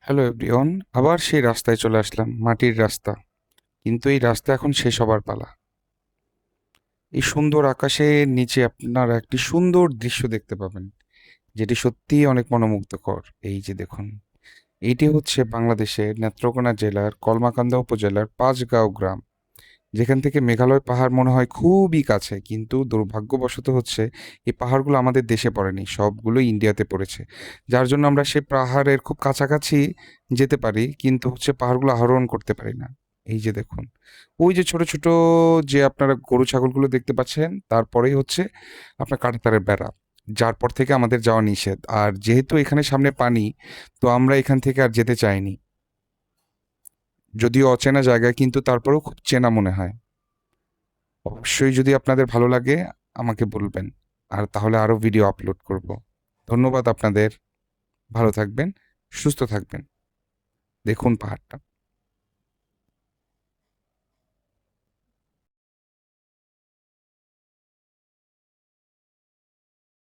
Hello everyone, আবার সেই রাস্তায় চলে আসলাম, মাটির রাস্তা। কিন্তু এই রাস্তা এখন শেষ হবার পালা। এই সুন্দর আকাশের নিচে আপনারা একটি সুন্দর দৃশ্য দেখতে পাবেন, যেটি সত্যিই অনেক মনোমুগ্ধকর। এই যে দেখুন, এইটি হচ্ছে বাংলাদেশের নেত্রকোনা জেলার কলমাকান্দা উপজেলার পাঁচগাঁও গ্রাম, যেখান থেকে মেঘালয় পাহাড় মনে হয় খুবই কাছে, কিন্তু দুর্ভাগ্যবশত হচ্ছে এই পাহাড়গুলো আমাদের দেশে পড়েনি, সবগুলো ইন্ডিয়াতে পড়েছে। যার জন্য আমরা সেই পাহাড়ের খুব কাছাকাছি যেতে পারি, কিন্তু হচ্ছে পাহাড়গুলো আরোহণ করতে পারি না। এই যে দেখুন, ওই যে ছোট ছোট যে আপনারা গরু ছাগলগুলো দেখতে পাচ্ছেন, তারপরেই হচ্ছে আপনার কাঁটাতারের বেড়া, যার পর থেকে আমাদের যাওয়া নিষেধ। আর যেহেতু এখানে সামনে পানি, তো আমরা এখান থেকে আর যেতে চাইনি। যদিও অচেনা জায়গা, কিন্তু তারপরেও খুব চেনা মনে হয়। অবশ্যই যদি আপনাদের ভালো লাগে আমাকে বলবেন, আর তাহলে আরও ভিডিও আপলোড করব। ধন্যবাদ আপনাদের। ভালো থাকবেন, সুস্থ থাকবেন। দেখুন পাহাড়টা।